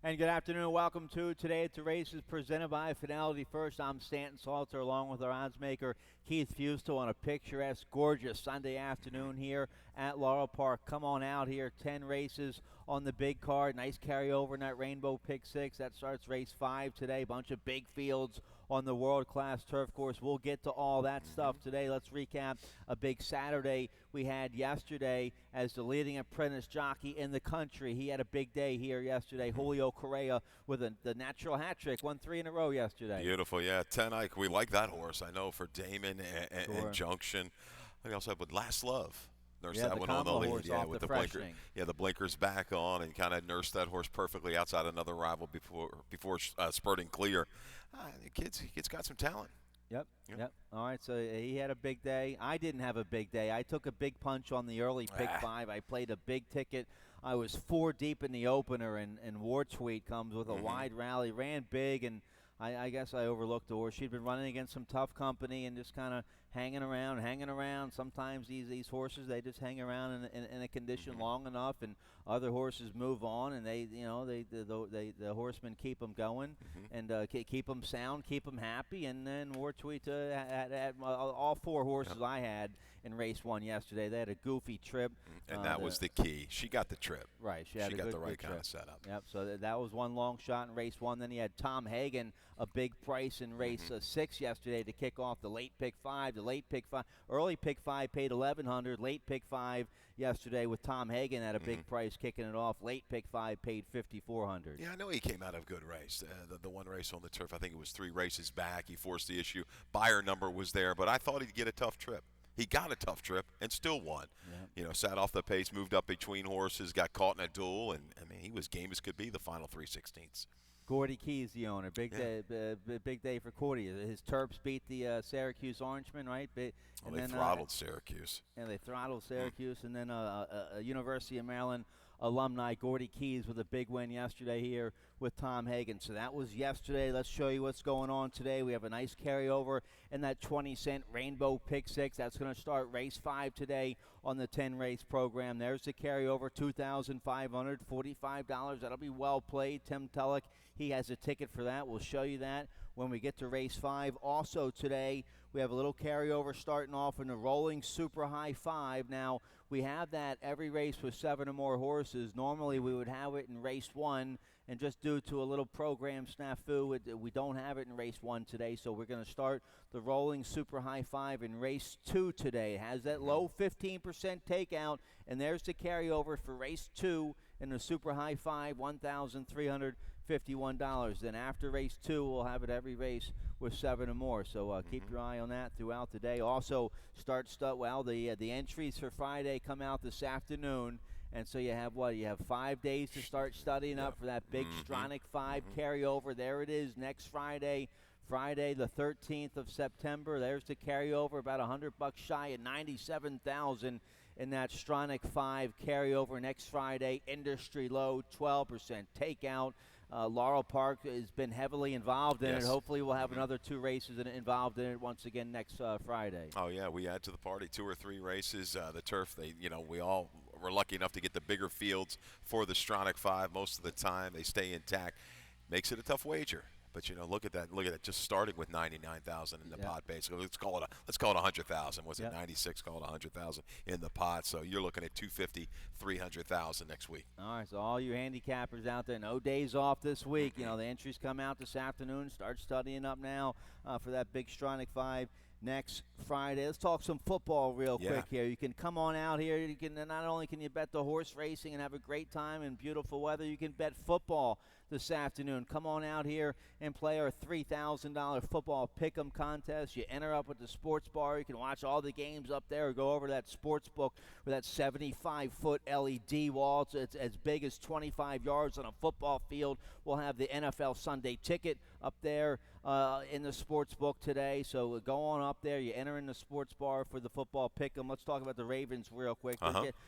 And good afternoon. Welcome to Today at the Races presented by Fidelity First. I'm Stanton Salter along with our odds maker Keith Fustel on a picturesque, gorgeous Sunday afternoon here at Laurel Park. Come on out here. 10 races on the big card. Nice carryover in that Rainbow Pick 6. That starts race 5 today. Bunch of big fields on the world-class turf course. We'll get to all that stuff today. Let's recap a big Saturday we had yesterday as the leading apprentice jockey in the country. He had a big day here yesterday. Julio Correa with the natural hat trick. Won 3 in a row yesterday. Beautiful, yeah. 10 Ike, we like that horse. I know for Damon and Junction. I also have with Last Love. Nurse that one on the lead, with the blinker. Yeah, the blinkers back on, and kind of nursed that horse perfectly outside another rival before spurting clear. The kid's got some talent. Yep. All right, so he had a big day. I didn't have a big day. I took a big punch on the early pick 5. I played a big ticket. I was 4 deep in the opener, and War Tweet comes with a wide rally, ran big, and I guess I overlooked the horse. She'd been running against some tough company and just kind of hanging around. Sometimes these horses, they just hang around in a condition long enough, and other horses move on, and the horsemen keep them going and keep them sound, keep them happy. And then War Tweet had all 4 horses I had in race 1 yesterday. They had a goofy trip, and that was the key. She got the trip. Right, she got the right kind of setup. Yep. So that was one long shot in race 1. Then he had Tom Hagen, a big price in race 6 yesterday to kick off the late pick 5. The late pick 5, early pick 5 paid $1,100. Late pick 5 yesterday with Tom Hagen at a big price kicking it off. Late pick 5 paid $5,400. Yeah, I know he came out of a good race. The one race on the turf, I think it was 3 races back. He forced the issue. Buyer number was there, but I thought he'd get a tough trip. He got a tough trip and still won. Yep. Sat off the pace, moved up between horses, got caught in a duel, and he was game as could be the final 3/16. Gordy Key's the owner. Big day for Gordy. His Terps beat the Syracuse Orangemen, right? They throttled Syracuse. Yeah, they throttled Syracuse. And then a University of Maryland alumni, Gordy Keys, with a big win yesterday here with Tom Hagen. So that was yesterday. Let's show you what's going on today. We have a nice carryover in that 20-cent Rainbow Pick 6. That's going to start race 5 today on the 10-race program. There's the carryover, $2,545. That'll be well played. Tim Tulloch, he has a ticket for that. We'll show you that when we get to race 5. Also today, we have a little carryover starting off in the rolling super high 5. Now, we have that every race with 7 or more horses. Normally, we would have it in race 1, and just due to a little program snafu, we don't have it in race 1 today, so we're going to start the rolling super high 5 in race 2 today. It has that low 15% takeout, and there's the carryover for race 2 in the super high 5, $1,351. Then after race 2, we'll have it every race with 7 or more. So keep your eye on that throughout the day. Also, the entries for Friday come out this afternoon. And so you have 5 days to start studying up for that big Stronach 5 carryover. There it is next Friday the 13th of September. There's the carryover, about $100 shy at $97,000 in that Stronach 5 carryover next Friday. Industry low, 12% takeout. Laurel Park has been heavily involved in it. Hopefully we'll have another 2 races involved in it once again next Friday. Oh, yeah, we add to the party 2 or 3 races. The turf, we all were lucky enough to get the bigger fields for the Stronach 5 most of the time. They stay intact. Makes it a tough wager. But look at that! Look at it. Just starting with 99,000 in the pot base. So let's call it 100,000. Was it 96? Call it 100,000 in the pot. So you're looking at 250, 300,000 next week. All right. So all you handicappers out there, no days off this week. The entries come out this afternoon. Start studying up now for that big Stronach 5 next Friday. Let's talk some football real quick here. You can come on out here. You can not only can you bet the horse racing and have a great time in beautiful weather, you can bet football this afternoon. Come on out here and play our $3,000 football pick'em contest. You enter up at the sports bar. You can watch all the games up there or go over to that sports book with that 75-foot LED wall. It's as big as 25 yards on a football field. We'll have the NFL Sunday ticket up there in the sports book today. So go on up there. You enter in the sports bar for the football pick'em. Let's talk about the Ravens real quick.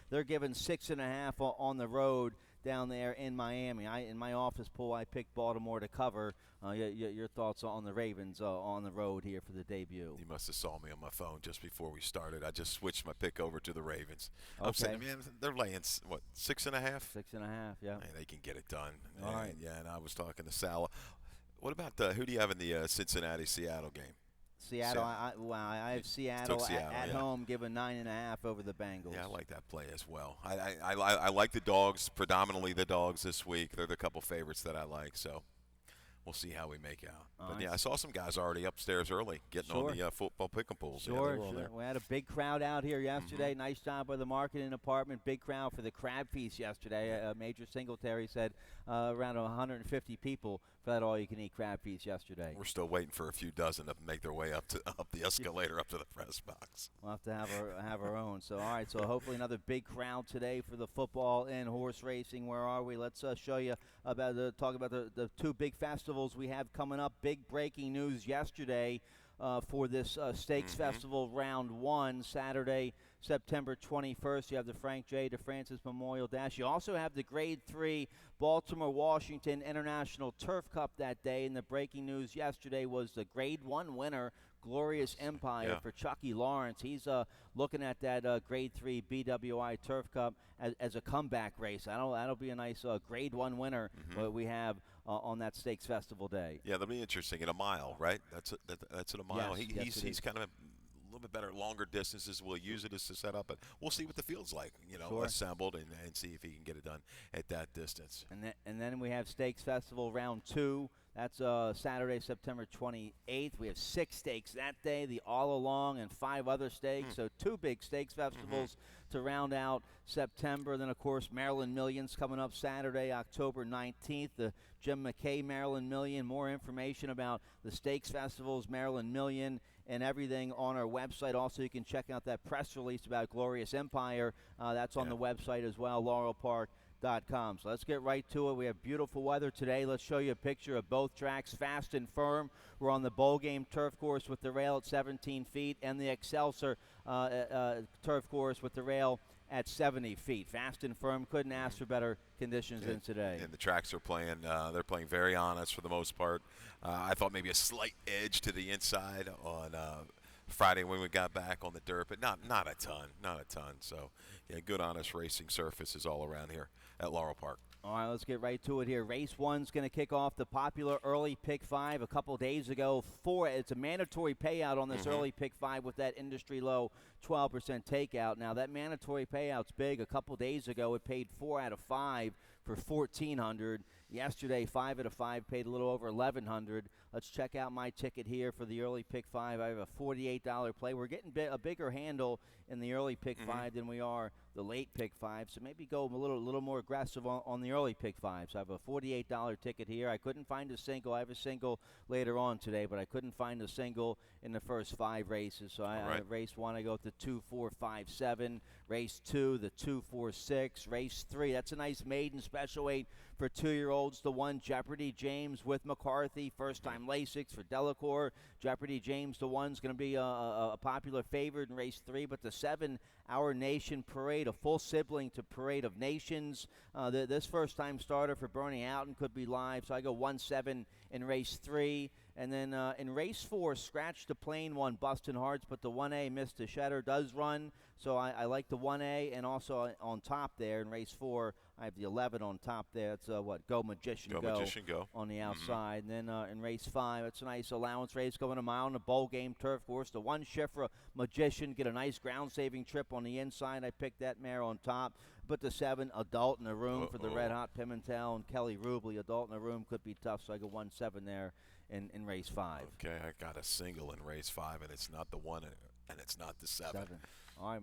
They're giving 6.5 on the road down there in Miami. In my office pool, I picked Baltimore to cover. Your thoughts on the Ravens on the road here for the debut? You must have saw me on my phone just before we started. I just switched my pick over to the Ravens. Okay. I'm saying, man, they're laying, what, 6.5? 6.5, yeah. Man, they can get it done. All right. Yeah, and I was talking to Sal. What about who do you have in the Cincinnati-Seattle game? Seattle, I have Seattle at home, given 9.5 over the Bengals. Yeah, I like that play as well. I like the dogs, predominantly the dogs this week. They're the couple favorites that I like, so we'll see how we make out. But, yeah, I saw some guys already upstairs early getting on the football pick-em pools. Sure. We had a big crowd out here yesterday. Nice job by the marketing department. Big crowd for the crab feast yesterday. Major Singletary said around 150 people for that all-you-can-eat crab feast yesterday. We're still waiting for a few dozen to make their way up the escalator up to the press box. We'll have to have our own. So, all right, so hopefully another big crowd today for the football and horse racing. Where are we? Let's show you talk about the two big festivals we have coming up. Big breaking news yesterday for this Stakes Festival Round 1, Saturday, September 21st. You have the Frank J. DeFrancis Memorial Dash. You also have the Grade 3 Baltimore-Washington International Turf Cup that day. And the breaking news yesterday was the Grade 1 winner, Glorious Empire, for Chucky Lawrence. He's looking at that Grade 3 BWI Turf Cup as a comeback race. That'll be a nice Grade 1 winner we have on that Stakes Festival day. Yeah, that'll be interesting. In a mile, right? That's at a mile. Yes, He's kind of a little bit better longer distances. We'll use it as to set up, but we'll see what the field's like, assembled, and see if he can get it done at that distance. And then we have Stakes Festival Round 2. That's Saturday, September 28th. We have 6 stakes that day, the All Along and 5 other stakes. So 2 big stakes festivals to round out September. Then, of course, Maryland Millions coming up Saturday, October 19th. The Jim McKay Maryland Million. More information about the stakes festivals, Maryland Million, and everything on our website. Also, you can check out that press release about Glorious Empire. That's on the website as well, laurelpark.com. So let's get right to it. We have beautiful weather today. Let's show you a picture of both tracks, fast and firm. We're on the bowl game turf course with the rail at 17 feet and the Excelsior turf course with the rail at 70 feet. Fast and firm. Couldn't ask for better conditions than today. And the tracks are playing. They're playing very honest for the most part. I thought maybe a slight edge to the inside on Friday when we got back on the dirt, but not a ton. So, yeah, good honest racing surfaces all around here at Laurel Park. All right, let's get right to it here. Race 1's going to kick off the popular early pick 5 a couple days ago. It's a mandatory payout on this early pick 5 with that industry low 12% takeout. Now, that mandatory payout's big. A couple days ago, it paid 4 out of 5 for $1,400. Yesterday, 5 out of 5 paid a little over $1,100. Let's check out my ticket here for the early pick 5. I have a $48 play. We're getting a bigger handle in the early pick 5 than we are the late pick 5, so maybe go a little more aggressive on the early pick 5. So I have a $48 ticket here. I couldn't find a single. I have a single later on today, but I couldn't find a single in the first 5 races. So race 1, I go with the 2, 4, 5, 7. Race 2, the 2, 4, 6. Race 3, that's a nice maiden special weight for 2-year-olds. The 1, Jeopardy James with McCarthy. First-time Lasix for Delacour. Jeopardy James, the 1's going to be a popular favorite in race 3. But the 7, Our Nation Parade, a full sibling to Parade of Nations. This first-time starter for Bernie Houghton could be live. So I go 1-7 in race 3. And then in race 4, Scratch the Plain 1, Bustin' Hearts, but the 1A, Mr. Shedder, does run. So I like the 1A, and also on top there in race 4, I have the 11 on top there. It's Go Magician Go on the outside. And then in race 5, it's a nice allowance race going a mile on the bowl game turf course. The 1, Shifra Magician, get a nice ground-saving trip on the inside. I picked that mare on top. But the 7, Adult in the Room for the Red Hot Pimentel and Kelly Rubley. Adult in the Room could be tough, so I go 1-7 there in race 5. Okay, I got a single in race 5, and it's not the 1, and it's not the 7. All right,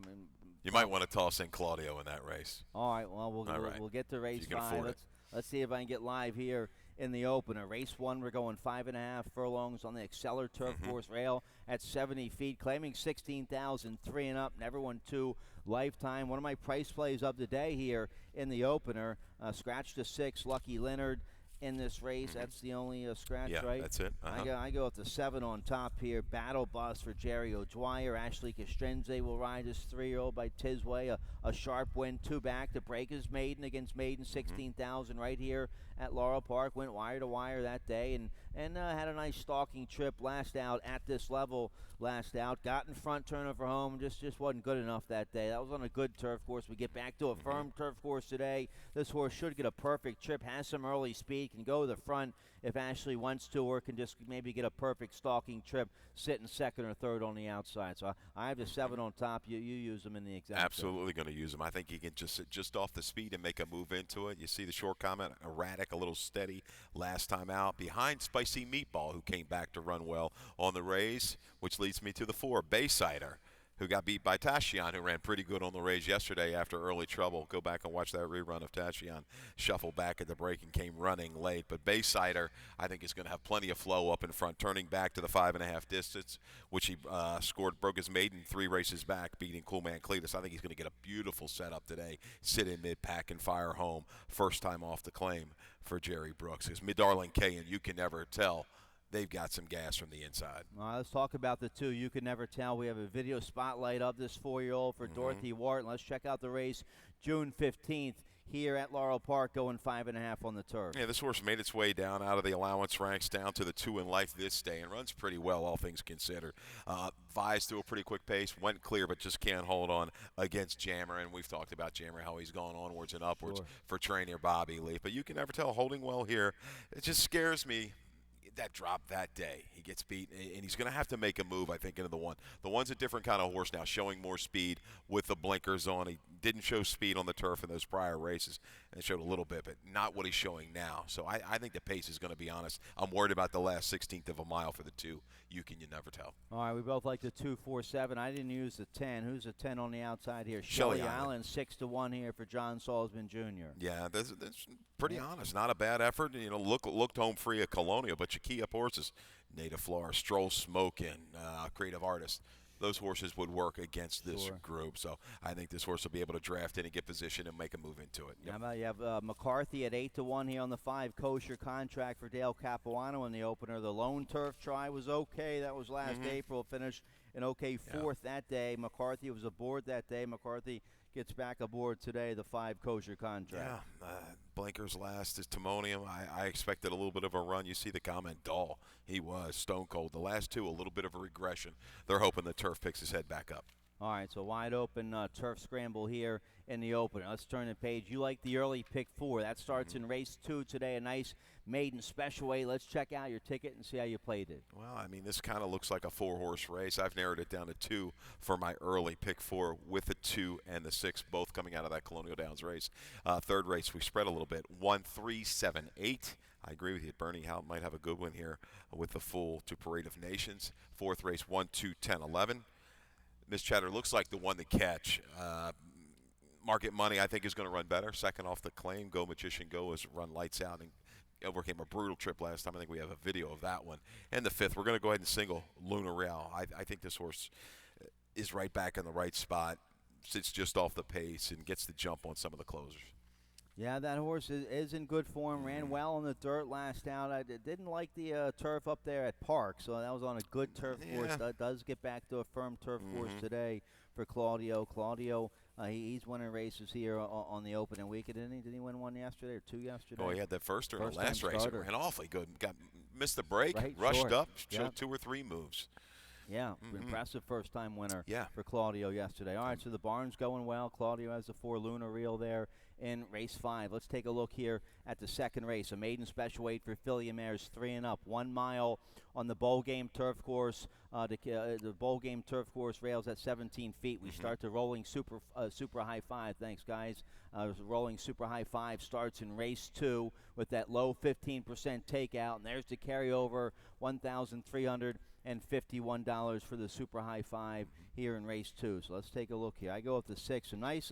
you might want to toss in Claudio in that race. All right, well, we'll get to race 5. Let's see if I can get live here in the opener. Race 1, we're going 5.5 furlongs on the Exceller Turf Course rail at 70 feet, claiming 16,003 and up. Never won 2 lifetime. One of my price plays of the day here in the opener. Scratch the 6, Lucky Leonard. in this race. That's the only scratch, Yeah, right? that's it. I go with the 7 on top here. Battle Bus for Jerry O'Dwyer. Ashley Castrenze will ride his 3-year-old by Tisway. A sharp win, 2 back. The Breakers Maiden against Maiden, 16,000 right here at Laurel Park. Went wire to wire that day and had a nice stalking trip last out at this level last out. Got in front, turnover home. Just wasn't good enough that day. That was on a good turf course. We get back to a firm turf course today. This horse should get a perfect trip. Has some early speed. Can go to the front if Ashley wants to, or can just maybe get a perfect stalking trip, sitting second or third on the outside. So I have the 7 on top. You use them in the exact. Absolutely going to use them. I think he can just off the speed and make a move into it. You see the short comment, erratic, a little steady last time out. Behind Spicy Meatball, who came back to run well on the race, which leads me to the 4, Baysider, who got beat by Tashian, who ran pretty good on the race yesterday after early trouble. Go back and watch that rerun of Tashian shuffle back at the break and came running late. But Baysider, I think, is going to have plenty of flow up in front, turning back to the 5.5 distance, which he broke his maiden 3 races back, beating Coolman Cletus. I think he's going to get a beautiful setup today, sit in mid-pack and fire home. First time off the claim for Jerry Brooks. Because Darling K, and you can never tell, they've got some gas from the inside. Let's talk about the 2. You can never tell. We have a video spotlight of this 4-year-old for Dorothy Wharton. Let's check out the race June 15th here at Laurel Park, going 5.5 on the turf. Yeah, this horse made its way down out of the allowance ranks down to the 2 in life this day and runs pretty well, all things considered. Vies through a pretty quick pace, went clear, but just can't hold on against Jammer. And we've talked about Jammer, how he's gone onwards and upwards for trainer Bobby Leaf. But you can never tell, holding well here. It just scares me. That drop that day, he gets beat, and he's going to have to make a move, I think, into the 1. The 1's a different kind of horse now, showing more speed with the blinkers on. He didn't show speed on the turf in those prior races, and showed a little bit, but not what he's showing now. So I think the pace is going to be honest. I'm worried about the last 16th of a mile for the 2. You never tell. All right, we both like the 2, 4, 7. I didn't use the 10. Who's the 10 on the outside here? Shelley Island, 6-1 here for John Salzman Jr. Yeah, that's pretty honest. Not a bad effort. Looked home free at Colonial, but your key up horses, Native Flora, Stroll Smokin', Creative Artist, those horses would work against this group. So I think this horse will be able to draft in and get position and make a move into it. Yep. How about you have McCarthy at 8-1 here on the 5, kosher contract for Dale Capuano in the opener. The lone turf try was okay. That was last April. Finished an okay 4th that day. McCarthy was aboard that day. McCarthy gets back aboard today, the 5 kosher contract. Yeah, blinkers last is Timonium. I expected a little bit of a run. You see the comment, Dahl. He was stone cold. The last 2, a little bit of a regression. They're hoping the turf picks his head back up. All right, so wide open turf scramble here in the opener. Let's turn the page. You like the early pick 4. That starts in race 2 today, a nice maiden special weight. Let's check out your ticket and see how you played it. Well, I mean, this kind of looks like a 4-horse race. I've narrowed it down to 2 for my early pick 4, with the 2 and the 6 both coming out of that Colonial Downs race. Third race, we spread a little bit. 1, 3, 7, 8. I agree with you. Bernie Howe might have a good one here with the full to Parade of Nations. 4th race, 1, 2, 10, 11. Miss Chatter looks like the one to catch. Market Money, I think, is going to run better. Second off the claim. Go Magician Go has run lights out and overcame a brutal trip last time. I think we have a video of that one. And the 5th, we're going to go ahead and single Laurel. I think this horse is right back in the right spot, sits just off the pace, and gets the jump on some of the closers. Yeah, that horse is in good form. Ran well on the dirt last out. I didn't like the turf up there at Park, so that was on a good turf course. That does get back to a firm turf course today for Claudio. Claudio, he's winning races here on the opening weekend, didn't he? Did he win one yesterday or 2 yesterday? Oh, he had that first or the last race. It ran awfully good. Missed the break, right, rushed up, showed 2 or 3 moves. Yeah, impressive first-time winner Yeah. for Claudio yesterday. All right, so the barn's going well. Claudio has the 4 Luna reel there in race 5. Let's take a look here at the second race. A maiden special weight for filly mares 3 and up. 1 mile on the bowl game turf course. The bowl game turf course rails at 17 feet. We start the rolling super high 5. Thanks, guys. Rolling super high 5 starts in race 2 with that low 15% takeout. And there's the carryover, $1,351 for the super high 5 here in race 2. So let's take a look here. I go with the 6. Some nice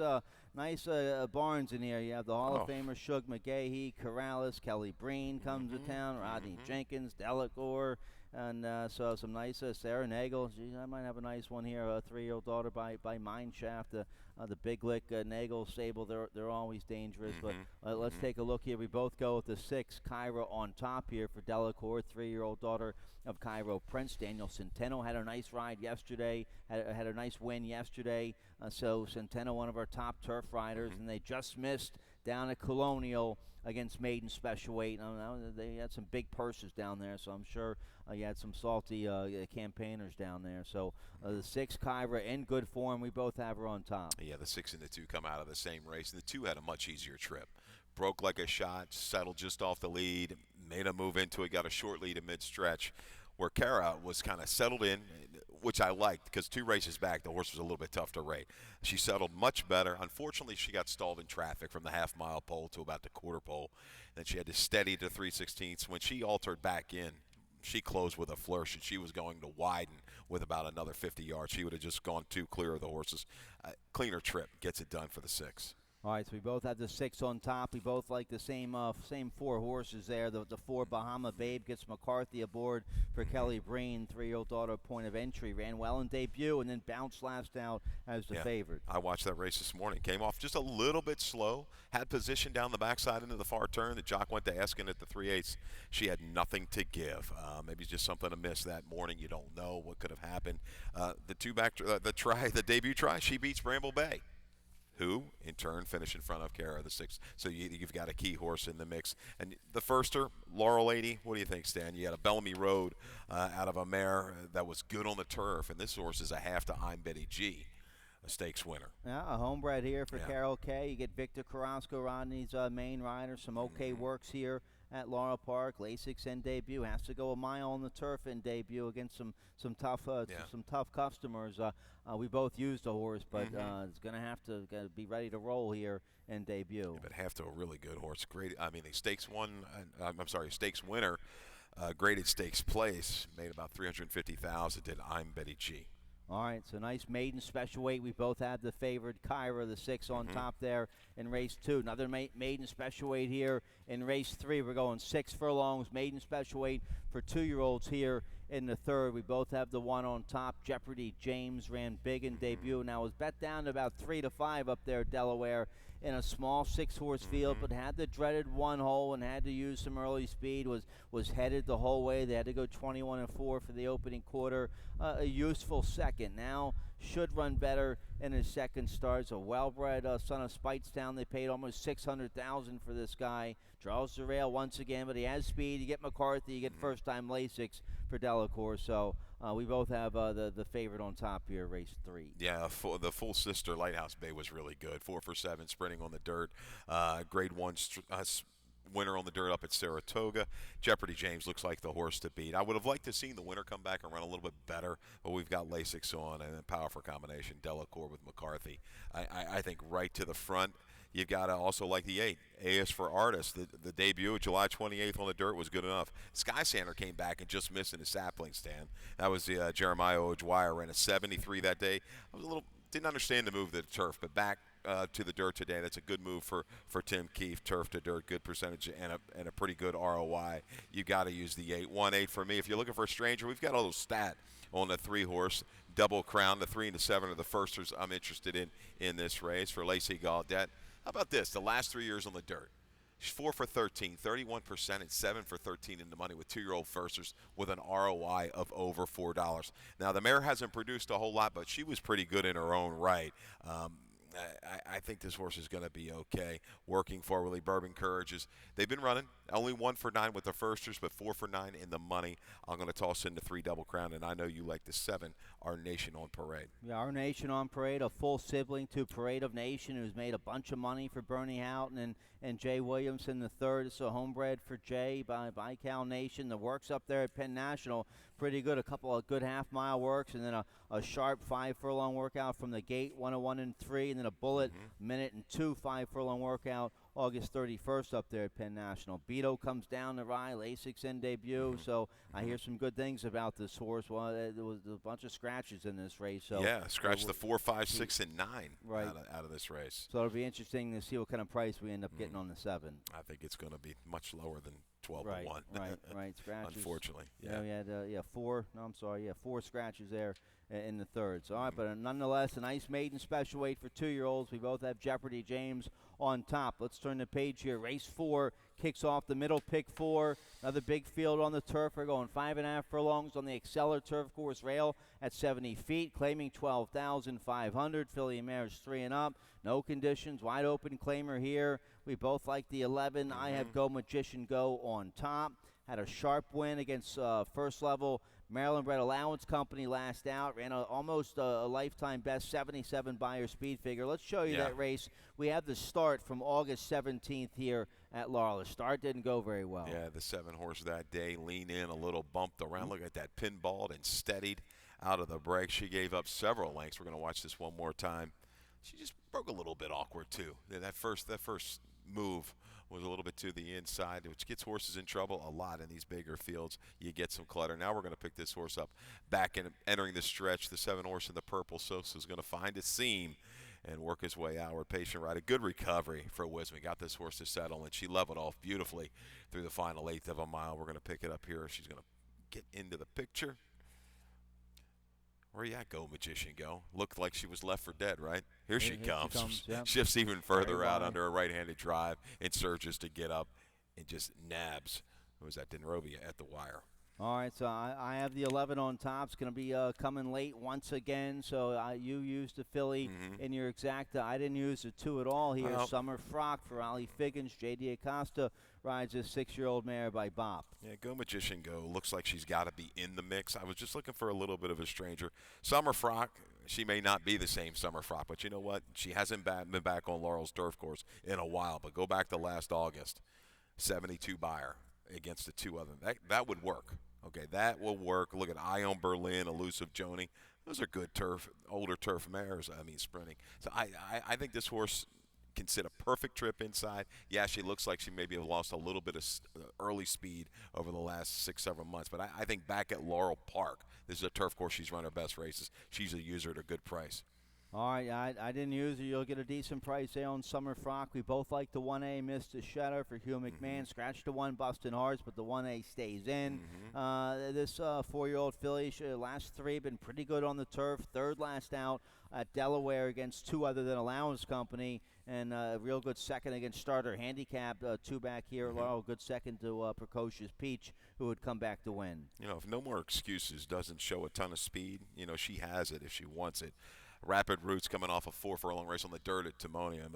barns in here. You have the Hall of Famer Shug McGahee, Corrales, Kelly Breen comes to town, Rodney Jenkins, Delacor, And so some nice Sarah Nagel. Geez, I might have a nice one here. A 3-year-old daughter by Mineshaft. The Big Lick Nagel Sable. They're always dangerous. But let's take a look here. We both go with the 6 Kyra on top here for Delacour, 3-year-old daughter of Cairo Prince. Daniel Centeno had a nice ride yesterday. Had a nice win yesterday. So Centeno, one of our top turf riders, and they just missed down at Colonial against Maiden Special Weight. They had some big purses down there, so I'm sure you had some salty campaigners down there. So the 6 Kyra in good form. We both have her on top. Yeah, the 6 and the 2 come out of the same race, and the 2 had a much easier trip. Broke like a shot, settled just off the lead, made a move into it, got a short lead in mid-stretch, where Kara was kind of settled in, which I liked because 2 races back, the horse was a little bit tough to rate. She settled much better. Unfortunately, she got stalled in traffic from the half-mile pole to about the quarter pole. Then she had to steady to 3/16. When she altered back in, she closed with a flourish, and she was going to widen with about another 50 yards. She would have just gone too clear of the horses. Cleaner trip gets it done for the 6. All right, so we both have the 6 on top. We both like the same 4 horses there. The 4 Bahama Babe gets McCarthy aboard for Kelly Breen, 3-year-old daughter, point of entry. Ran well in debut and then bounced last out as the favorite. I watched that race this morning. Came off just a little bit slow. Had position down the backside into the far turn. The jock went to Eskin at the 3/8. She had nothing to give. Maybe just something amiss that morning. You don't know what could have happened. The debut try, she beats Bramble Bay, who, in turn, finished in front of Kara, the 6. So you've got a key horse in the mix. And the firster, Laurel 80, what do you think, Stan? You had a Bellamy Road out of a mare that was good on the turf, and this horse is a half to I'm Betty G, a stakes winner. Yeah, a homebred here for Carol K. You get Victor Carrasco, Rodney's main rider. Some okay works here at Laurel Park. Lasix in debut, has to go a mile on the turf in debut against some tough customers. We both used the horse, but it's going to have to be ready to roll here in debut. Yeah, but half to a really good horse. Great. I mean, the stakes stakes winner, graded stakes place, made about $350,000. Did I'm Betty G. All right, so nice maiden special weight. We both have the favored Kyra, the 6 on top there in race 2. Another maiden special weight here in race 3. We're going 6 furlongs, maiden special weight for 2-year-olds here in the 3rd. We both have the 1 on top. Jeopardy James ran big in debut. Now was bet down to about 3 to 5 up there at Delaware in a small 6-horse field, but had the dreaded 1 hole and had to use some early speed. Was headed the whole way. They had to go 21 and 4 for the opening quarter. A useful second. Now should run better in his second start. A well-bred son of Spitestown. They paid almost $600,000 for this guy. Draws the rail once again, but he has speed. You get McCarthy. You get first-time Lasix for Delacour. So we both have the favorite on top here, race 3. Yeah, the full sister Lighthouse Bay was really good. 4 for 7, sprinting on the dirt. Grade 1 winner on the dirt up at Saratoga. Jeopardy James looks like the horse to beat. I would have liked to see the winner come back and run a little bit better, but we've got Lasix on and a powerful combination, Delacour with McCarthy. I think right to the front. You've got to also like the 8, AS for Artists. The debut July 28th on the dirt was good enough. Sky Sander came back and just missed in the sapling stand. That was the Jeremiah O'Dwyer, ran a 73 that day. Didn't understand the move to the turf, but back to the dirt today. That's a good move for Tim Keefe. Turf to dirt, good percentage and a pretty good ROI. You got to use the 8. 1-8 for me. If you're looking for a stranger, we've got a little stat on the 3-horse. Double Crown. The 3 and the 7 are the firsters I'm interested in this race for Lacey Gaudet. How about this? The last 3 years on the dirt. She's 4 for 13, 31%, and 7 for 13 in the money with 2-year-old firsters with an ROI of over $4. Now, the mare hasn't produced a whole lot, but she was pretty good in her own right. I think this horse is going to be okay. Working forwardly, Bourbon Courage's. They've been running. Only 1 for 9 with the firsters, but 4 for 9 in the money. I'm going to toss in the 3 Double Crown, and I know you like the 7, Our Nation on Parade. Yeah, Our Nation on Parade, a full sibling to Parade of Nation, who's made a bunch of money for Bernie Houghton and Jay Williamson the third. It's a homebred for Jay by Cal Nation. The works up there at Penn National, pretty good. A couple of good half-mile works, and then a sharp 5-furlong workout from the gate, 101 and 3, and then a bullet minute and 2 5-furlong workout August 31st up there at Penn National. Beto comes down the ride, Lasix in debut, so I hear some good things about this horse. Well, there was a bunch of scratches in this race. So yeah, scratch the 4, 5, 6, and 9 right. out of this race. So it'll be interesting to see what kind of price we end up getting on the 7. I think it's going to be much lower than 12 right, to 1. Right. Scratches. Unfortunately, yeah. We had 4. No, I'm sorry. Yeah, 4 scratches there in the third. So, all right, but nonetheless, a nice maiden special weight for 2-year-olds. We both have Jeopardy James on top. Let's turn the page here. Race 4 kicks off the middle, pick 4. Another big field on the turf. We're going 5.5 furlongs on the Exceller Turf Course rail at 70 feet, claiming 12,500. Filly and mares 3 and up. No conditions. Wide open claimer here. We both like the 11. I have Go Magician Go on top. Had a sharp win against first level Maryland Bred Allowance Company last out. Ran almost a lifetime best 77 buyer speed figure. Let's show you that race. We have the start from August 17th here at Laurel. The start didn't go very well. Yeah, the 7 horse that day leaned in a little, bumped around. Look at that, pinballed and steadied out of the break. She gave up several lengths. We're going to watch this one more time. She just broke a little bit awkward too. That first move was a little bit to the inside, which gets horses in trouble a lot in these bigger fields. You get some clutter. Now we're going to pick this horse up back and entering the stretch. The 7 horse in the purple Sosa is going to find a seam and work his way outward. Patient ride. A good recovery for Wisman. Got this horse to settle, and she leveled off beautifully through the final 1/8 of a mile. We're going to pick it up here. She's going to get into the picture. Where you at, Go Magician Go? Looked like she was left for dead, right? Here she comes. Yeah. Shifts even further out under a right-handed drive and surges to get up and just nabs. Who was that? Denrovia at the wire. All right, so I have the 11 on top. It's going to be coming late once again. So you used the filly in your exacta. I didn't use the 2 at all here. Summer Frock for Ali Figgins. J.D. Acosta rides this 6-year-old mare by Bop. Yeah, Go Magician Go. Looks like she's got to be in the mix. I was just looking for a little bit of a stranger. Summer Frock, she may not be the same Summer Frock, but you know what? She hasn't been back on Laurel's turf course in a while. But go back to last August, 72 buyer against the 2 of them. That would work. Okay, that will work. Look at Ion Berlin, Elusive Joni. Those are good turf, older turf mares, sprinting. So I think this horse can sit a perfect trip inside. Yeah, she looks like she maybe have lost a little bit of early speed over the last 6-7 months. But I think back at Laurel Park, this is a turf course she's run her best races. She's a user at a good price. All right, I didn't use it. You'll get a decent price there on Summer Frock. We both like the 1A, Missed the Shutter for Hugh McMahon. Scratched the 1, Bustin' Hearts, but the 1A stays in. This 4-year-old filly, last 3 been pretty good on the turf. Third last out at Delaware against 2 other than Allowance Company, and a real good second against Starter Handicap. 2 back here, Laurel, good second to Precocious Peach, who would come back to win. If No More Excuses doesn't show a ton of speed, she has it if she wants it. Rapid Roots coming off a 4 furlong race on the dirt at Timonium.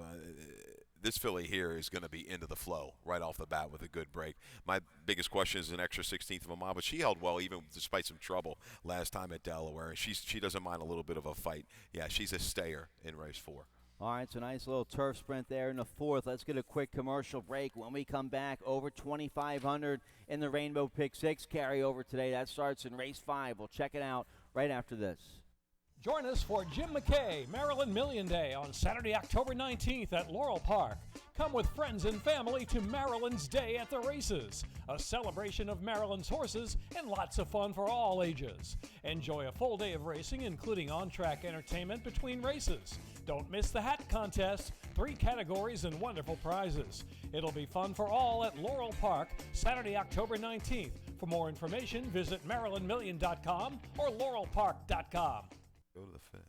This filly here is going to be into the flow right off the bat with a good break. My biggest question is an extra 16th of a mile, but she held well even despite some trouble last time at Delaware. And she doesn't mind a little bit of a fight. Yeah, she's a stayer in race 4. All right, so nice little turf sprint there in the 4th. Let's get a quick commercial break. When we come back, over 2,500 in the Rainbow Pick 6 carryover today. That starts in race 5. We'll check it out right after this. Join us for Jim McKay Maryland Million Day on Saturday, October 19th at Laurel Park. Come with friends and family to Maryland's Day at the Races, a celebration of Maryland's horses and lots of fun for all ages. Enjoy a full day of racing, including on-track entertainment between races. Don't miss the hat contest, 3 categories and wonderful prizes. It'll be fun for all at Laurel Park, Saturday, October 19th. For more information, visit MarylandMillion.com or LaurelPark.com. Go to the Fed.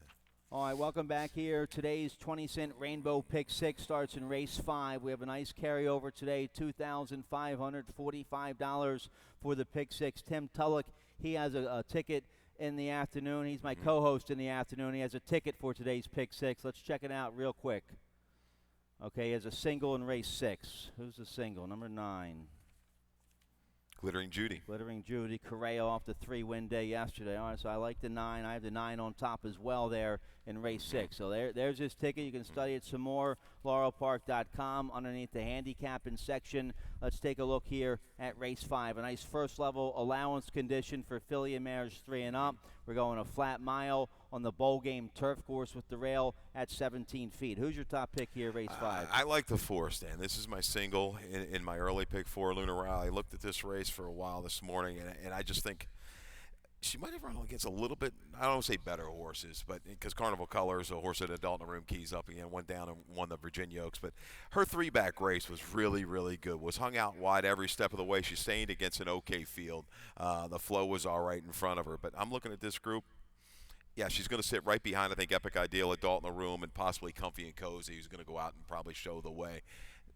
All right, welcome back here. Today's 20-cent Rainbow Pick 6 starts in race 5. We have a nice carryover today, $2,545 for the Pick 6. Tim Tulloch, he has a ticket in the afternoon. He's my co-host in the afternoon. He has a ticket for today's Pick 6. Let's check it out real quick. Okay, he has a single in race 6. Who's the single? Number 9. Glittering Judy. Glittering Judy. Correa off the 3-win day yesterday. All right, so I like the 9. I have the 9 on top as well there in race 6. So there's his ticket. You can study it some more. LaurelPark.com underneath the handicapping section. Let's take a look here at race 5. A nice first level allowance condition for filly and mares 3 and up. We're going a flat mile on the bowl game turf course with the rail at 17 feet. Who's your top pick here, race 5? I like the 4, Stan. This is my single in my early pick 4, Laurel. I looked at this race for a while this morning, and I just think she might have run against a little bit, I don't want to say better horses, but because Carnival Colors, a horse that Dalton Room keys up again, went down and won the Virginia Oaks. But her 3-back race was really, really good. Was hung out wide every step of the way. She stayed against an okay field. The flow was all right in front of her. But I'm looking at this group. Yeah, she's going to sit right behind, I think, Epic Ideal at Dalton Room and possibly Comfy and Cozy, who's going to go out and probably show the way.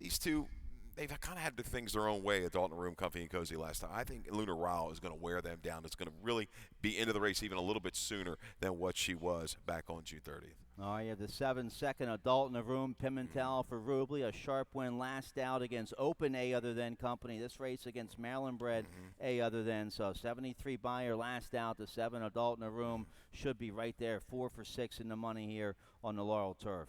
These two, they've kind of had the things their own way at Dalton Room, Comfy and Cozy last time. I think Luna Rao is going to wear them down. It's going to really be into the race even a little bit sooner than what she was back on June 30th. Oh, you have the 7-second Adult in the Room, Pimentel for Rubley, a sharp win last out against Open A Other Than Company. This race against Maryland Bred A Other Than. So 73 buyer last out, the 7 Adult in the Room should be right there, 4 for 6 in the money here on the Laurel turf.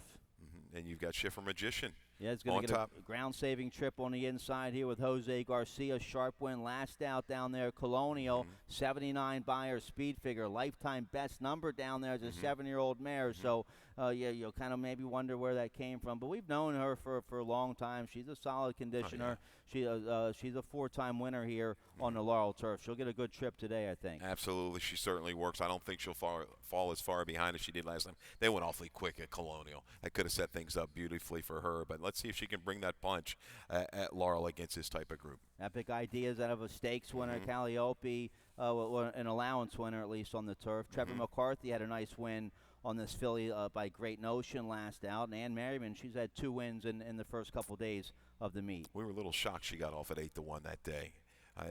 And you've got Schiffer Magician. Yeah, it's going to get a ground-saving trip on the inside here with Jose Garcia. Sharp win last out down there. Colonial, 79 buyer speed figure. Lifetime best number down there as a 7-year-old mare. So, yeah, you'll kind of maybe wonder where that came from. But we've known her for a long time. She's a solid conditioner. She's a 4-time winner here on the Laurel turf. She'll get a good trip today, I think. Absolutely. She certainly works. I don't think she'll fall as far behind as she did last time. They went awfully quick at Colonial. That could have set things up beautifully for her. But let's see if she can bring that punch at Laurel against this type of group. Epic Ideas out of a stakes winner, Calliope, an allowance winner at least on the turf. Trevor McCarthy had a nice win on this filly by Great Notion last out. And Ann Merriman, she's had 2 wins in the first couple days of the meet. We were a little shocked she got off at 8-1 that day.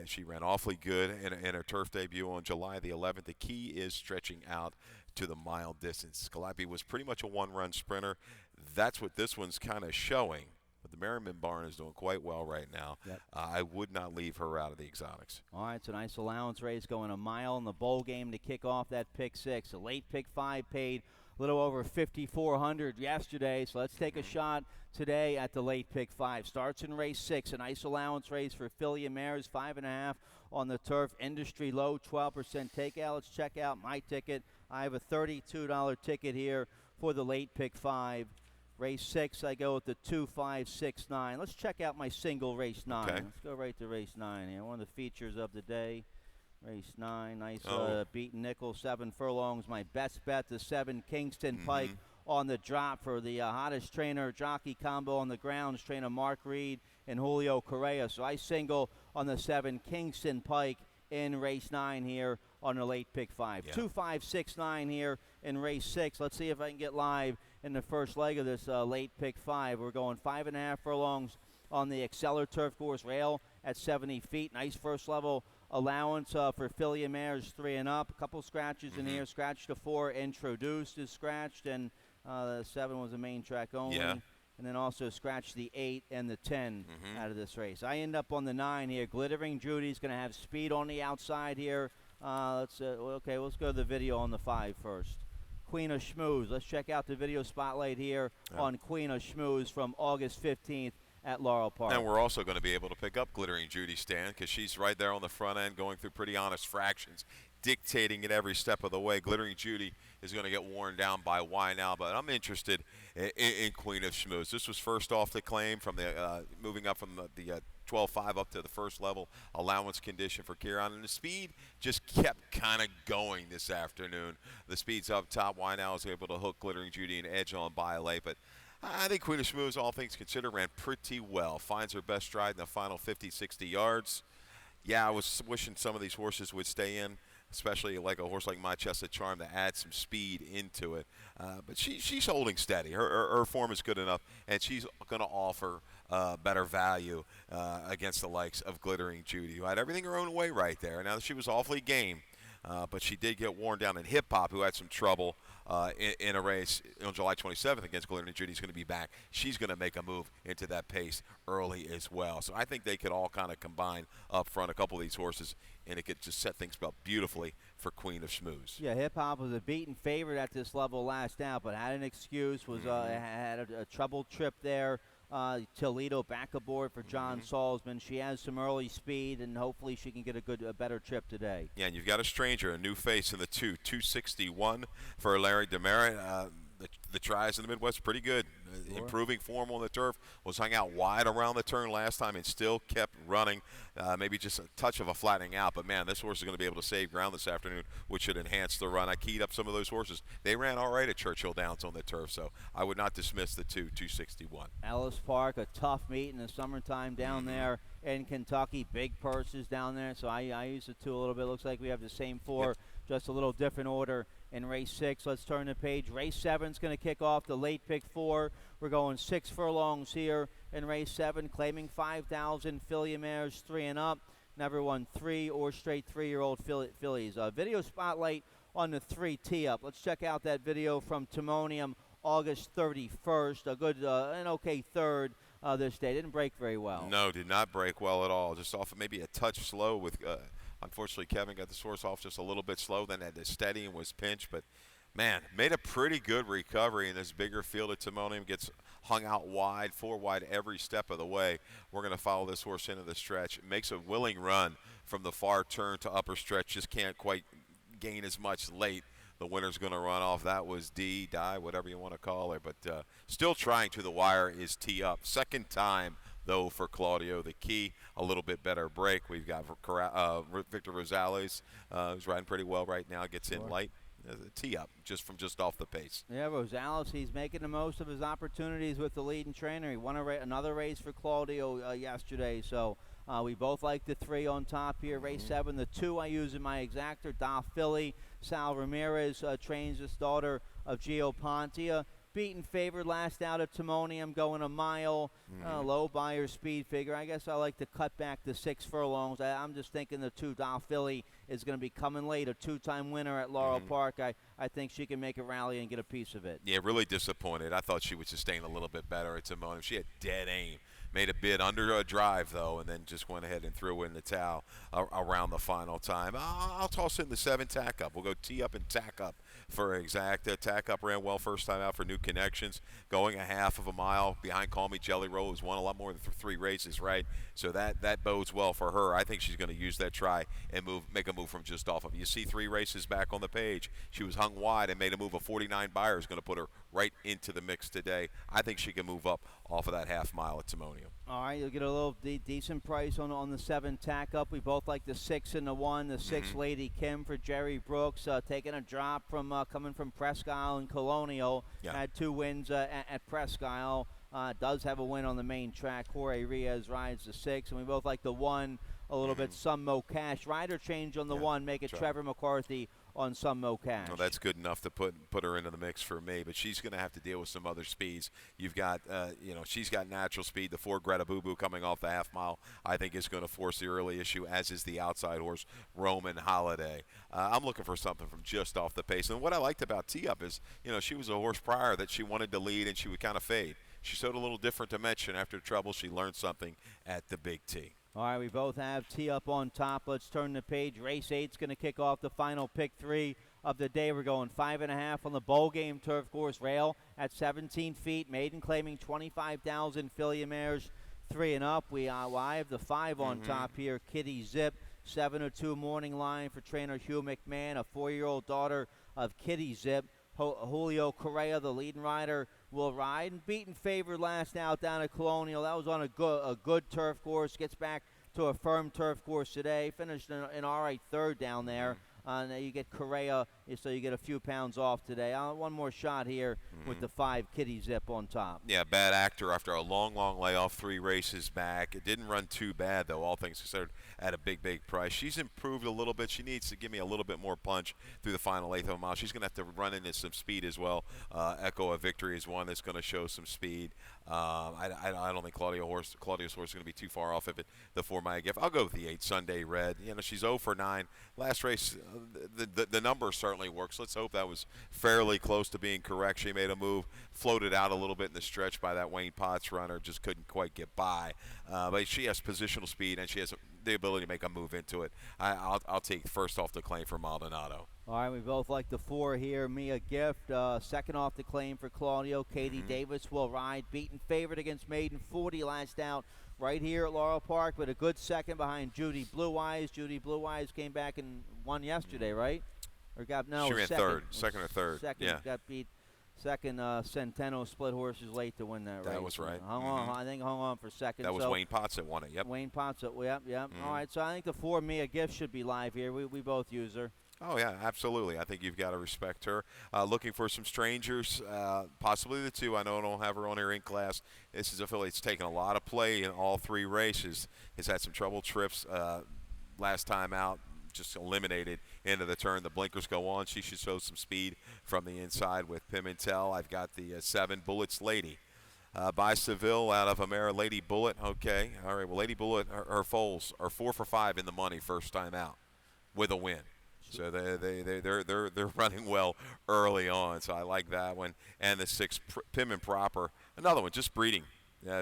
She ran awfully good in her turf debut on July the 11th. The key is stretching out to the mile distance. Calliope was pretty much a 1-run sprinter. That's what this one's kind of showing. But the Merriman barn is doing quite well right now. Yep. I would not leave her out of the exotics. All right, it's a nice allowance race going a mile in the bowl game to kick off that pick 6. A late pick 5 paid a little over $5,400 yesterday, so let's take a shot today at the late pick 5. Starts in race 6, a nice allowance race for filly and mares, 5.5 on the turf. Industry low, 12% takeout. Let's check out my ticket. I have a $32 ticket here for the late pick 5. Race 6, I go with the 2-5-6-9. Let's check out my single race 9. Okay. Let's go right to race 9 here. One of the features of the day. Race 9, nice beaten nickel, 7 furlongs. My best bet, the 7 Kingston Pike on the drop for the hottest trainer jockey combo on the grounds, trainer Mark Reed and Julio Correa. So I single on the 7 Kingston Pike in race 9 here on the late pick 5. Yeah. 2-5-6-9 here in race 6. Let's see if I can get live in the first leg of this late pick 5. We're going 5.5 furlongs on the Exceller Turf Course rail at 70 feet. Nice first level allowance for filly and mares 3 and up. A couple scratches in here. Scratch to 4 introduced is scratched, and the 7 was a main track only. Yeah. And then also scratch the 8 and the 10 out of this race. I end up on the 9 here. Glittering Judy's going to have speed on the outside here. Let's go to the video on the 5 first. Queen of Schmooze. Let's check out the video spotlight here on Queen of Schmooze from August 15th at Laurel Park. And we're also going to be able to pick up Glittering Judy, Stan, because she's right there on the front end going through pretty honest fractions, dictating it every step of the way. Glittering Judy is going to get worn down by why now, but I'm interested in Queen of Schmooze. This was first off the claim from the moving up from the 12-5 up to the first level allowance condition for Kieran, and the speed just kept kind of going this afternoon. The speed's up top. Why now is able to hook Glittering Judy and edge on by late, but I think Queen of Schmooze, all things considered, ran pretty well. Finds her best stride in the final 50, 60 yards. Yeah, I was wishing some of these horses would stay in, especially like a horse like My Chested Charm to add some speed into it. But she's holding steady. Her form is good enough, and she's going to offer better value against the likes of Glittering Judy, who had everything her own way right there. Now, she was awfully game, but she did get worn down. And Hip Hop, who had some trouble in a race on July 27th against Glittering Judy, is going to be back. She's going to make a move into that pace early as well. So I think they could all kind of combine up front, a couple of these horses, and it could just set things up beautifully for Queen of Schmooze. Yeah, Hip Hop was a beaten favorite at this level last out, but had an excuse, was had a troubled trip there Toledo back aboard for John Salzman. She has some early speed, and hopefully she can get a better trip today. Yeah, and you've got a stranger, a new face in the 261 for Larry Demerit. The tries in the Midwest pretty good. Sure. Improving form on the turf. Was hung out wide around the turn last time and still kept running. Maybe just a touch of a flattening out. But, man, this horse is going to be able to save ground this afternoon, which should enhance the run. I keyed up some of those horses. They ran all right at Churchill Downs on the turf, so I would not dismiss the 261. Ellis Park, a tough meet in the summertime down there in Kentucky. Big purses down there, so I use the 2 a little bit. Looks like we have the same 4, Yep. just a little different order in race 6. Let's turn the page. Race 7 is going to kick off the late pick 4. We're going 6 furlongs here in race 7, claiming 5,000 filly mares 3 and up. Never won 3 or straight 3-year-old fillies. Video spotlight on the 3 tee-up. Let's check out that video from Timonium August 31st. A good, an okay third this day. Didn't break very well. No, did not break well at all. Just off maybe a touch slow with unfortunately, Kevin got the source off just a little bit slow, then had to steady and was pinched. But, man, made a pretty good recovery in this bigger field at Timonium. Gets hung out wide, 4 wide every step of the way. We're going to follow this horse into the stretch. Makes a willing run from the far turn to upper stretch. Just can't quite gain as much late. The winner's going to run off. That was die, whatever you want to call her. But still trying to the wire is tee up. Second time, though, for Claudio. The key, a little bit better break. We've got Victor Rosales, who's riding pretty well right now, gets in light. Tee up just off the pace. Yeah, Rosales, he's making the most of his opportunities with the leading trainer. He won another race for Claudio yesterday, so we both like the 3 on top here. Race 7, the 2 I use in my exactor, Da Philly. Sal Ramirez trains his daughter of Gio Pontia. Beaten favored last out at Timonium, going a mile, low buyer speed figure. I guess I like to cut back to 6 furlongs. I'm just thinking the 2 Da Philly is going to be coming late, a 2-time winner at Laurel Park. I think she can make a rally and get a piece of it. Yeah, really disappointed. I thought she would sustain a little bit better at Timonium. She had dead aim. Made a bid under a drive, though, and then just went ahead and threw in the towel around the final time. I'll toss in the 7 tack up. We'll go tee up and tack up for exacta. Tack up ran well first time out for New Connections, going a half of a mile behind Call Me Jelly Roll, who's won a lot more than 3 races, right? So that bodes well for her. I think she's going to use that try and make a move from just off of. You see 3 races back on the page. She was hung wide and made a move of 49 buyers, going to put her right into the mix today. I think she can move up off of that half mile at Timonium. All right, you'll get a little decent price on the 7 tack up. We both like the 6 and the 1. The 6 Lady Kim for Jerry Brooks, taking a drop from coming from Presque Isle and Colonial. Yeah. Had 2 wins at Presque Isle. Does have a win on the main track. Jorge Riaz rides the 6, and we both like the 1 a little bit. Some Mo Cash. Rider change on the 1, make it Trevor McCarthy on some Mo Cash. Well, that's good enough to put her into the mix for me, but she's going to have to deal with some other speeds. You've got, she's got natural speed. The 4 Greta Boo Boo coming off the half mile, I think, is going to force the early issue, as is the outside horse, Roman Holiday. I'm looking for something from just off the pace. And what I liked about Tee-Up is, she was a horse prior that she wanted to lead and she would kind of fade. She showed a little different dimension after trouble. She learned something at the Big T. All right, we both have Tee Up on top. Let's turn the page. Race 8's going to kick off the final pick 3 of the day. We're going 5.5 on the bowl game turf course. Rail at 17 feet. Maiden claiming 25,000 filly mares 3 and up. I have the 5 on top here. Kitty Zip, 7-2 morning line for trainer Hugh McMahon, a 4-year-old daughter of Kitty Zip. Julio Correa, the leading rider, will ride. And beaten favored last out down at Colonial. That was on a good turf course. Gets back to a firm turf course today. Finished an all right 3rd down there. Now you get Correa, so you get a few pounds off today. One more shot here with the 5 Kitty Zip on top. Yeah, bad actor after a long layoff, 3 races back. It didn't run too bad, though, all things considered, at a big price. She's improved a little bit. She needs to give me a little bit more punch through the final 1/8 of a mile. She's going to have to run into some speed as well. Echo of Victory is one that's going to show some speed. I don't think Claudio's horse is going to be too far off of it, the 4 My Gift. I'll go with the 8 Sunday Red. She's 0 for 9. Last race, the number certainly works. Let's hope that was fairly close to being correct. She made a move, floated out a little bit in the stretch by that Wayne Potts runner, just couldn't quite get by. But she has positional speed, and she has the ability to make a move into it. I'll take first off the claim for Maldonado. All right, we both like the 4 here. Mia Gift, second off the claim for Claudio. Katie Davis will ride. Beaten favorite against Maiden 40 last out right here at Laurel Park, but a good second behind Judy Blue Eyes. Judy Blue Eyes came back and won yesterday, right? Or got She ran second. second or third. Second, yeah. Got beat. Second, Centeno split horses late to win that race. That was right. Hung on, I think hung on for second. That was Wayne Potts that won it, yep. Wayne Potts, yep. All right, so I think the 4 Mia Gift should be live here. We both use her. Oh, yeah, absolutely. I think you've got to respect her. Looking for some strangers, possibly the 2. I know I don't have her on here in class. This is a filly that's taken a lot of play in all 3 races. Has had some trouble trips last time out, just eliminated into the turn. The blinkers go on. She should show some speed from the inside with Pimentel. I've got the 7 Bullets Lady. By Seville out of Amera, Lady Bullet. Okay, all right. Well, Lady Bullet, her foals are 4 for 5 in the money first time out with a win. So they're running well early on. So I like that one. And the 6 Pim and Proper, another one just breeding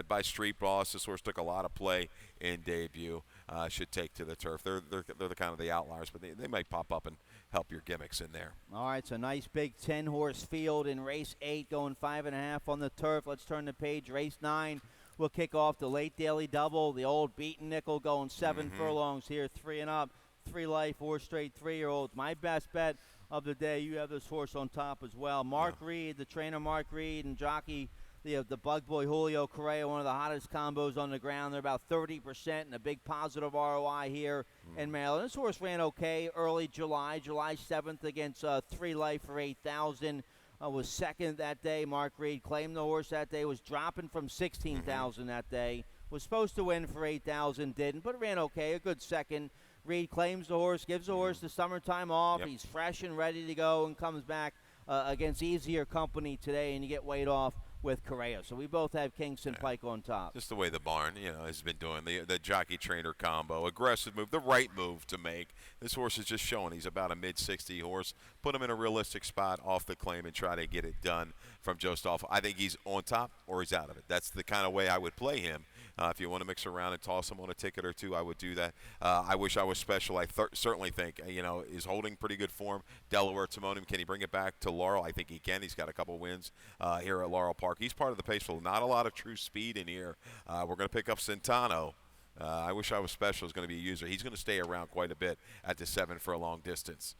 by Street Boss. This horse took a lot of play in debut. Should take to the turf. They're the kind of the outliers, but they might pop up and help your gimmicks in there. All right, so nice big 10-horse field in race 8, going 5.5 on the turf. Let's turn the page. Race 9 will kick off the late daily double. The old beaten nickel going 7 furlongs here, 3 and up. 3 life, 4 straight 3-year-olds. My best bet of the day, you have this horse on top as well. Mark Reed, the trainer Mark Reed, and jockey, the bug boy Julio Correa, one of the hottest combos on the ground. They're about 30% and a big positive ROI here in Maryland. This horse ran okay early July 7th against 3 life for 8,000. Was second that day. Mark Reed claimed the horse that day, was dropping from 16,000 that day. Was supposed to win for 8,000, didn't, but ran okay, a good second. Reed claims the horse, gives the horse the summertime off. Yep. He's fresh and ready to go and comes back against easier company today, and you get weighed off with Correa. So we both have Kingston Pike on top. Just the way the barn, has been doing the jockey-trainer combo. Aggressive move, the right move to make. This horse is just showing he's about a mid-60 horse. Put him in a realistic spot off the claim and try to get it done from Joe Stoffel. I think he's on top or he's out of it. That's the kind of way I would play him. If you want to mix around and toss him on a ticket or 2, I would do that. I wish I was special. I certainly think, is holding pretty good form. Delaware Timonium, can he bring it back to Laurel? I think he can. He's got a couple wins here at Laurel Park. He's part of the pace field. Not a lot of true speed in here. We're going to pick up Centeno. I wish I was special is going to be a user. He's going to stay around quite a bit at the 7 for a long distance.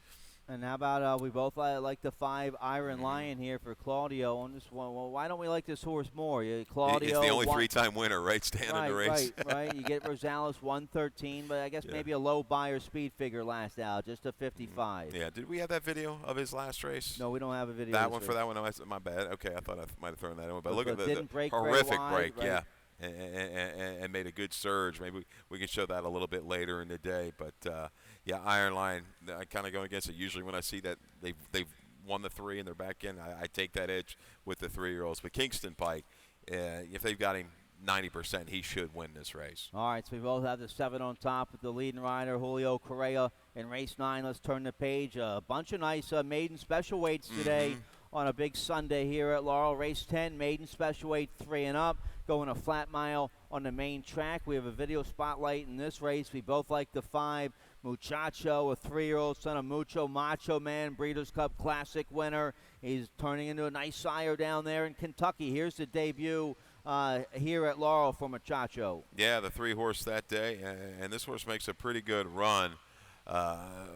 And how about we both like the 5 Iron Lion here for Claudio on this one. Well, why don't we like this horse more? Claudio. He's the only 3-time winner, right, Stan, in the race? Right. You get Rosales 113, but I guess maybe a low buyer speed figure last out, just a 55. Yeah. Did we have that video of his last race? No, we don't have a video. That one for that one? No, my bad. Okay, I thought I might have thrown that in. But look at the break horrific wide, break, right? yeah. And made a good surge. Maybe we can show that a little bit later in the day. But, Iron Lion, I kind of go against it. Usually when I see that they've won the 3 and they're back in, I take that edge with the 3-year-olds. But Kingston Pike, if they've got him 90%, he should win this race. All right, so we both have the 7 on top with the leading rider, Julio Correa, in race 9. Let's turn the page. A bunch of nice maiden special weights today on a big Sunday here at Laurel. Race 10, maiden special weight 3 and up. Going a flat mile on the main track. We have a video spotlight in this race. We both like the 5, Muchacho, a 3-year-old son of Mucho Macho Man, Breeders' Cup Classic winner. He's turning into a nice sire down there in Kentucky. Here's the debut here at Laurel for Muchacho. Yeah, the 3-horse that day, and this horse makes a pretty good run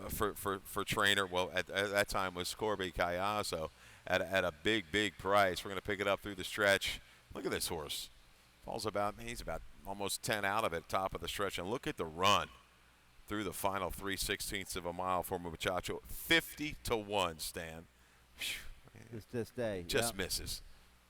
for trainer. Well, at that time was Corby Cayazo at a big price. We're going to pick it up through the stretch. Look at this horse. He's about almost 10 out of it, top of the stretch. And look at the run through the final 3/16 of a mile for Muchacho. 50-1, Stan. This day. Just misses.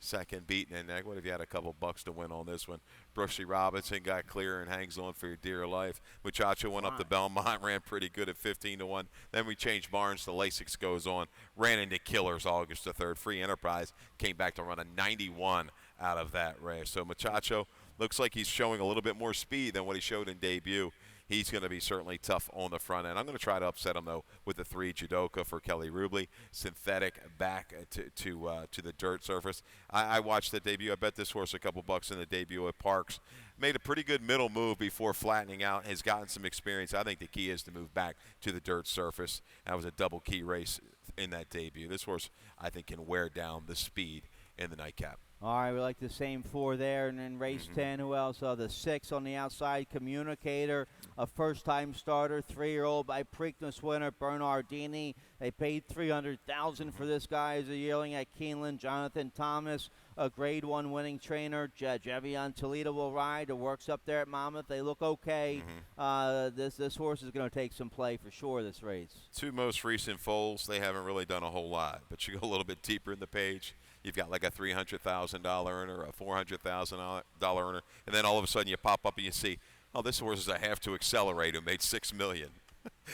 Second beaten in neck. What if you had a couple bucks to win on this one? Brooksy Robinson got clear and hangs on for your dear life. Muchacho went up to Belmont, ran pretty good at 15-1. Then we changed barns to Lasix goes on. Ran into Killers August the 3rd. Free Enterprise came back to run a 91 out of that race. So Muchacho looks like he's showing a little bit more speed than what he showed in debut. he's going to be certainly tough on the front end. I'm going to try to upset him, though, with the 3 Judoka for Kelly Rubley. Synthetic back to the dirt surface. I watched the debut. I bet this horse a couple bucks in the debut at Parks. Made a pretty good middle move before flattening out. Has gotten some experience. I think the key is to move back to the dirt surface. That was a double key race in that debut. This horse, I think, can wear down the speed in the nightcap. All right, we like the same 4 there. And then race 10, who else? The 6 on the outside, Communicator, a first-time starter, 3-year-old by Preakness winner Bernardini. They paid $300,000 for this guy as a yearling at Keeneland. Jonathan Thomas, a Grade 1 winning trainer. Jevion Toledo will ride. It works up there at Monmouth. They look okay. This horse is going to take some play for sure this race. 2 most recent foals, they haven't really done a whole lot. But you go a little bit deeper in the page, you've got like a $300,000 earner, a $400,000 earner, and then all of a sudden you pop up and you see, oh, this horse is a half to accelerate who made $6 million.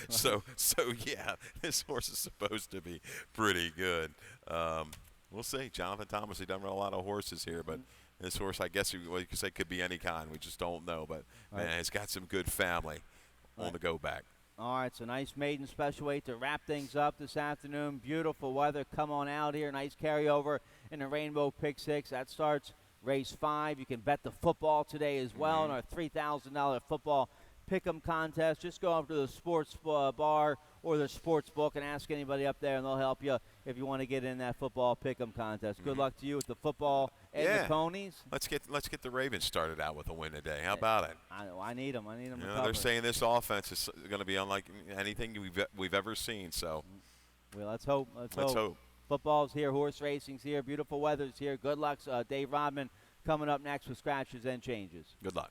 so yeah, this horse is supposed to be pretty good. We'll see. Jonathan Thomas, he doesn't run a lot of horses here, but this horse, I guess you could say, could be any kind. We just don't know. But man, it's got some good family on the go back. All right, so nice maiden special weight to wrap things up this afternoon. Beautiful weather. Come on out here. Nice carryover in the Rainbow Pick 6. That starts race 5. You can bet the football today as well in our $3,000 football pick'em contest. Just go up to the sports bar or the sports book and ask anybody up there, and they'll help you if you want to get in that football pick'em contest. Good luck to you with the football and the ponies. Let's get the Ravens started out with a win today. How about it? I need them. I need them. You know, they're saying this offense is going to be unlike anything we've ever seen. So, well, let's hope. Let's hope. Football's here. Horse racing's here. Beautiful weather's here. Good luck. Dave Rodman coming up next with Scratches and Changes. Good luck.